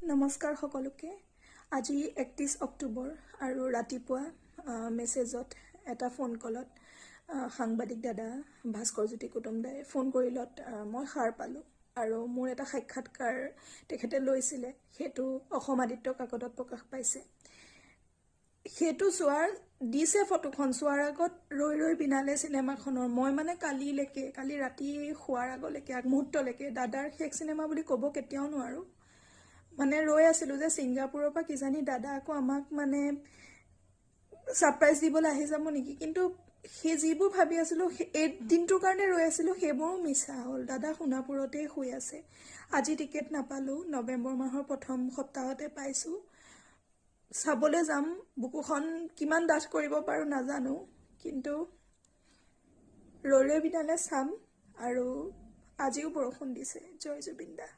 নমস্কাৰ সকলোকে আজি 31 অক্টোবৰ আৰু ৰাতিপুৱা মেছেজত এটা ফোন কলত সাংবাদিক দাদা ভাস্কৰ জ্যোতি কুটুমদাই ফোন কৰিলত মই সাৰ পালোঁ আৰু মোৰ এটা সাক্ষাৎকাৰ তেখেতে লৈছিলে সেইটো অসম আদিত্য কাকতত প্ৰকাশ পাইছে সেইটো চোৱাৰ দিছে ফটোখন চোৱাৰ আগত ৰৈ ৰৈ বিনালে চিনেমাখনৰ মই মানে কালি ৰাতি শোৱাৰ আগলৈকে আগমুহূৰ্তলৈকে দাদাৰ শেষ চিনেমা বুলি ক'ব কেতিয়াও নোৱাৰো মানে ৰৈ আছিলো যে ছিংগাপুৰৰ পৰা কিজানি দাদা আকৌ আমাক মানে সাৰপ্ৰাইজ দিবলৈ আহি যাব নেকি কিন্তু সেই যিবোৰ ভাবি আছিলো এই দিনটোৰ কাৰণে ৰৈ আছিলো সেইবোৰো মিছা হ'ল দাদা সোণাপুৰতেই শুই আছে আজি টিকেট নাপালো নৱেম্বৰ মাহৰ প্ৰথম সপ্তাহতে পাইছো চাবলৈ যাম বুকুখন কিমান ডাঠ কৰিব পাৰো নাজানো কিন্তু ৰৈ ৰৈ বিনালে চাম আৰু আজিও বৰষুণ দিছে জয় জুবিন দা